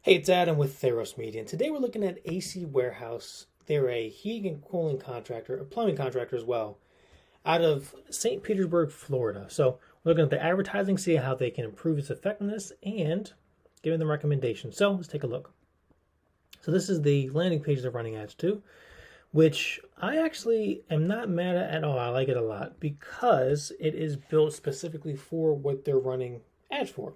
Hey, it's Adam with Theros Media, and today we're looking at AC Warehouse. They're a heating and cooling contractor, a plumbing contractor as well, out of St. Petersburg, Florida. So we're looking at the advertising, see how they can improve its effectiveness, and giving them recommendations. So let's take a look. So this is the landing page they're running ads to, which I actually am not mad at all. I like it a lot because it is built specifically for what they're running ads for.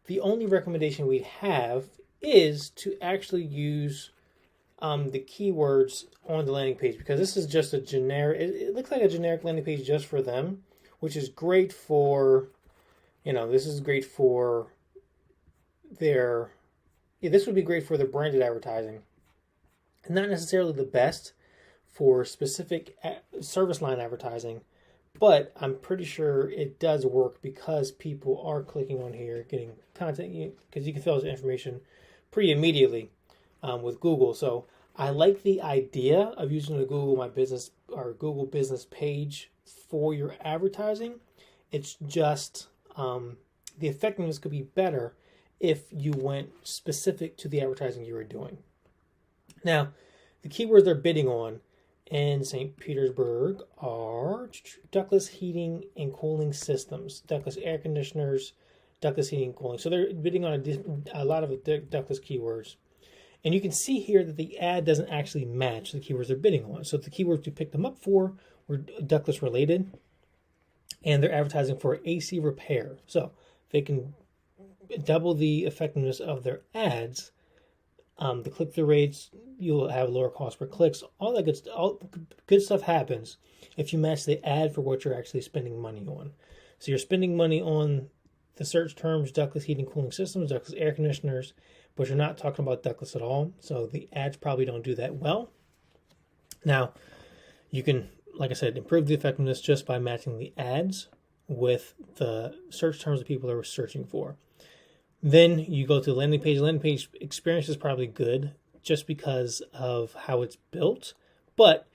The only recommendation we have is to actually use the keywords on the landing page, because this is just a generic, it looks like a generic landing page just for them, which is great for, this is great for their, this would be great for their branded advertising. Not necessarily the best for specific service line advertising, but I'm pretty sure it does work because people are clicking on here, getting content, because you can fill out the information pretty immediately with Google. So I like the idea of using the Google My Business or Google Business page for your advertising. It's just the effectiveness could be better if you went specific to the advertising you were doing. Now, the keywords they're bidding on in St. Petersburg are ductless heating and cooling systems, ductless air conditioners, ductless heating and cooling. So they're bidding on a lot of ductless keywords. And you can see here that the ad doesn't actually match the keywords they're bidding on. So the keywords you picked them up for were ductless related, and they're advertising for AC repair. So they can double the effectiveness of their ads. The click-through rates, you'll have lower cost per clicks. All that good stuff happens if you match the ad for what you're actually spending money on. So you're spending money on the search terms, ductless heating cooling systems, ductless air conditioners, but you're not talking about ductless at all. So the ads probably don't do that well. Now, you can, like I said, improve the effectiveness just by matching the ads with the search terms that people are searching for. Then you go to the landing page. The landing page experience is probably good just because of how it's built, but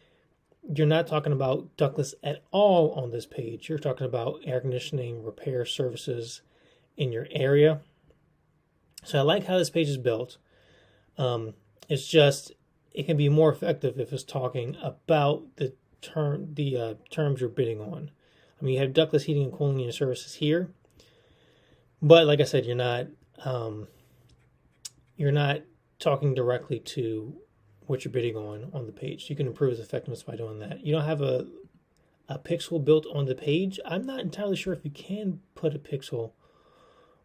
you're not talking about ductless at all on this page. You're talking about air conditioning, repair services in your area. So I like how this page is built. It's just, it can be more effective if it's talking about the terms you're bidding on. I mean, you have ductless heating and cooling in your services here, but like I said, you're not talking directly to what you're bidding on the page. You can improve its effectiveness by doing that. You don't have a pixel built on the page. I'm not entirely sure if you can put a pixel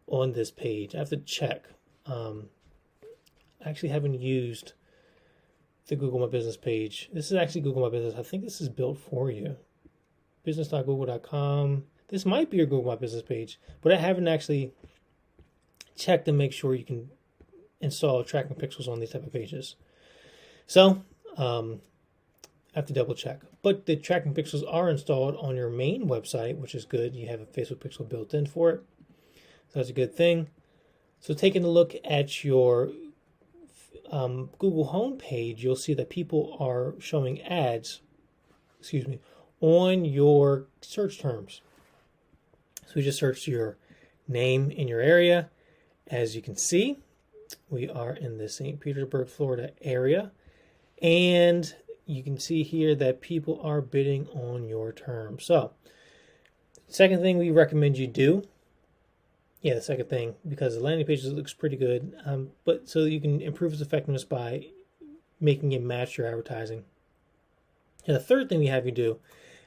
on this page. I have to check. I actually haven't used the Google My Business page. This is actually Google My Business. I think this is built for you. business.google.com. This might be your Google My Business page, but I haven't actually checked to make sure you can install tracking pixels on these type of pages. So I have to double check. But the tracking pixels are installed on your main website, which is good. You have a Facebook pixel built in for it. So that's a good thing. So taking a look at your Google home page, you'll see that people are showing ads, on your search terms. So we just searched your name in your area. As you can see, we are in the St. Petersburg, Florida area. And you can see here that people are bidding on your terms. So, second thing we recommend you do, the second thing, because the landing page looks pretty good, but so you can improve its effectiveness by making it match your advertising. And the third thing we have you do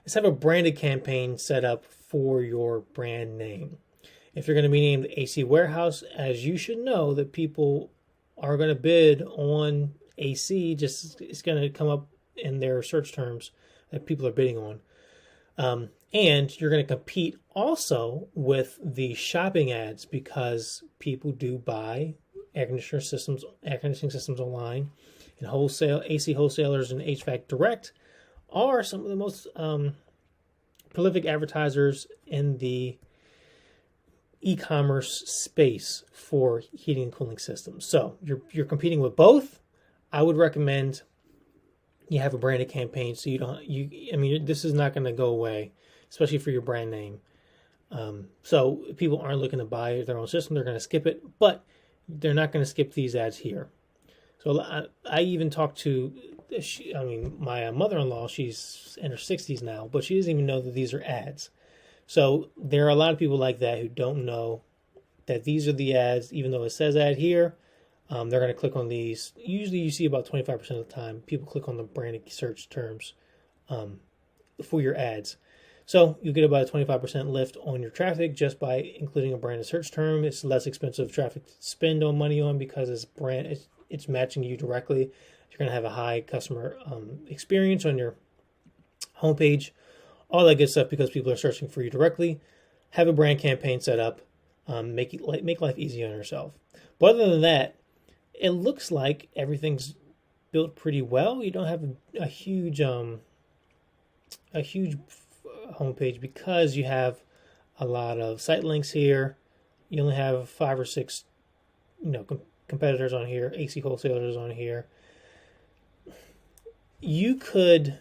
is have a branded campaign set up for your brand name. If you're going to be named AC Warehouse, as you should know that people are going to bid on AC, it's going to come up in their search terms that people are bidding on. And you're going to compete also with the shopping ads, because people do buy air conditioning systems online, and wholesale AC wholesalers and HVAC Direct are some of the most prolific advertisers in the e-commerce space for heating and cooling systems. So you're competing with both. I would recommend you have a branded campaign so this is not going to go away, especially for your brand name. So if people aren't looking to buy their own system, they're going to skip it. But they're not going to skip these ads here. So I even talked to, my mother-in-law, she's in her 60s now, but she doesn't even know that these are ads. So there are a lot of people like that who don't know that these are the ads, even though it says ad here. They're going to click on these. Usually you see about 25% of the time people click on the branded search terms for your ads. So you get about a 25% lift on your traffic just by including a branded search term. It's less expensive traffic to spend on money on because it's matching you directly. You're going to have a high customer experience on your homepage, all that good stuff because people are searching for you directly. Have a brand campaign set up, make life easy on yourself. But other than that, it looks like everything's built pretty well. You don't have a huge homepage because you have a lot of site links here. You only have 5 or 6, competitors on here, AC wholesalers on here. You could,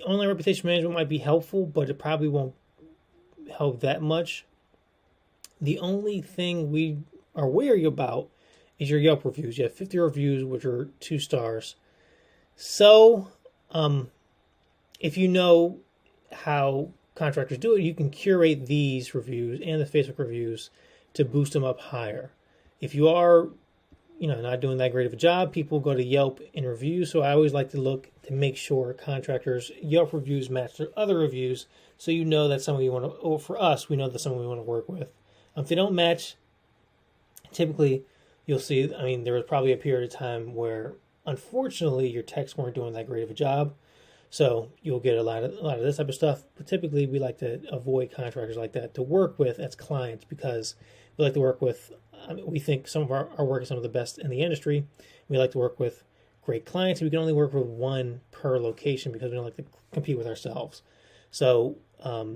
online reputation management might be helpful, but it probably won't help that much. The only thing we are wary about is your Yelp reviews. You have 50 reviews, which are 2 stars. So, if you know how contractors do it, you can curate these reviews and the Facebook reviews to boost them up higher. If you are, not doing that great of a job, people go to Yelp in reviews. So I always like to look to make sure contractors' Yelp reviews match their other reviews. So that's someone you want to, for us, we know that's someone we want to work with. If they don't match, typically you'll see, there was probably a period of time where, unfortunately, your techs weren't doing that great of a job. So you'll get a lot of this type of stuff. But typically, we like to avoid contractors like that to work with as clients because we like to work with, we think some of our work is some of the best in the industry. We like to work with great clients. We can only work with one per location because we don't like to compete with ourselves. So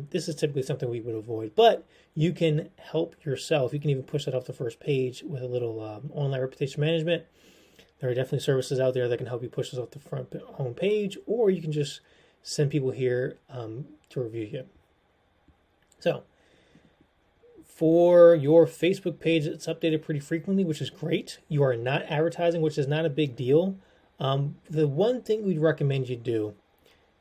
this is typically something we would avoid. But you can help yourself. You can even push that off the first page with a little online reputation management. There are definitely services out there that can help you push this off the front home page, or you can just send people here to review you. So, for your Facebook page, it's updated pretty frequently, which is great. You are not advertising, which is not a big deal. The one thing we'd recommend you do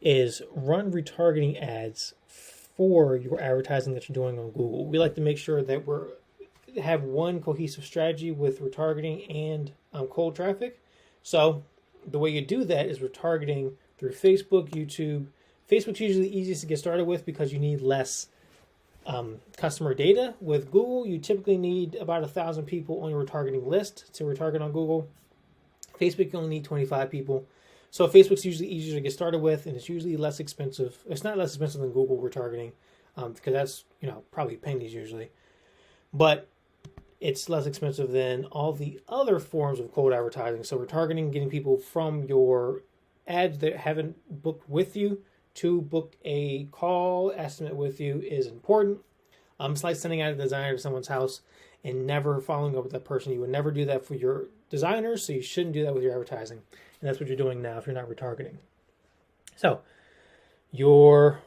is run retargeting ads for your advertising that you're doing on Google. We like to make sure that we have one cohesive strategy with retargeting and cold traffic. So the way you do that is retargeting through Facebook, YouTube. Facebook's usually the easiest to get started with because you need less customer data. With Google, you typically need about 1,000 people on your retargeting list to retarget on Google. Facebook, you only need 25 people. So Facebook's usually easier to get started with, and it's usually less expensive. It's not less expensive than Google retargeting because that's probably pennies usually. But it's less expensive than all the other forms of cold advertising. So retargeting, getting people from your ads that haven't booked with you to book a call estimate with you is important. It's like sending out a designer to someone's house and never following up with that person. You would never do that for your designers, so you shouldn't do that with your advertising. And that's what you're doing now if you're not retargeting. So your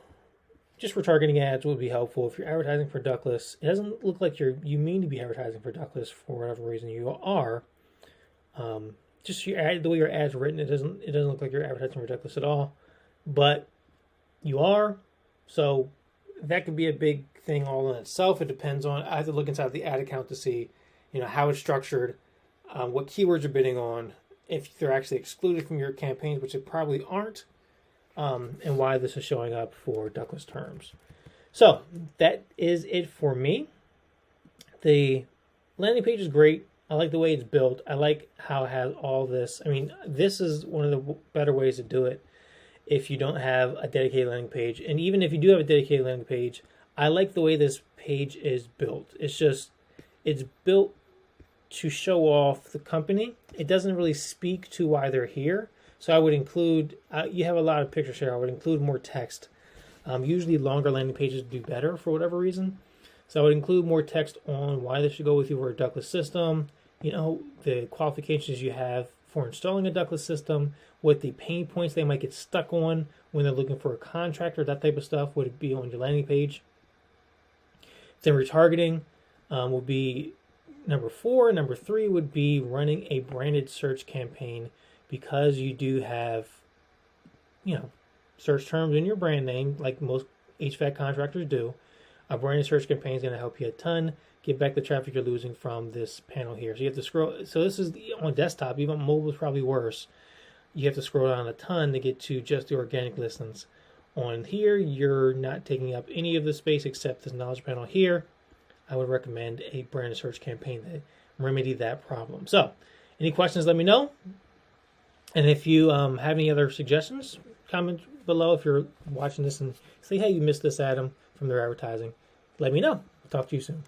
just retargeting ads would be helpful. If you're advertising for ductless, it doesn't look like you mean to be advertising for ductless for whatever reason you are. Just the way your ad's written, it doesn't look like you're advertising for ductless at all, but you are. So that could be a big thing all in itself. It depends on. I have to look inside the ad account to see, how it's structured, what keywords you're bidding on, if they're actually excluded from your campaigns, which they probably aren't. And why this is showing up for ductless terms. So that is it for me. The landing page is great. I like the way it's built. I like how it has all this. This is one of the better ways to do it if you don't have a dedicated landing page. And even if you do have a dedicated landing page, I like the way this page is built. It's built to show off the company. It doesn't really speak to why they're here. So I would include, you have a lot of pictures here, I would include more text. Usually longer landing pages do better for whatever reason. So I would include more text on why they should go with you for a ductless system, the qualifications you have for installing a ductless system, what the pain points they might get stuck on when they're looking for a contractor, that type of stuff would be on your landing page. Then retargeting will be number 4. Number 3 would be running a branded search campaign, because you do have, search terms in your brand name, like most HVAC contractors do. A branded search campaign is going to help you a ton. Get back the traffic you're losing from this panel here. So you have to scroll. So this is on desktop. Even mobile is probably worse. You have to scroll down a ton to get to just the organic listings. On here, you're not taking up any of the space except this knowledge panel here. I would recommend a branded search campaign that remedy that problem. So, any questions, let me know. And if you have any other suggestions, comment below. If you're watching this and say, hey, you missed this, Adam, from their advertising, let me know. I'll talk to you soon.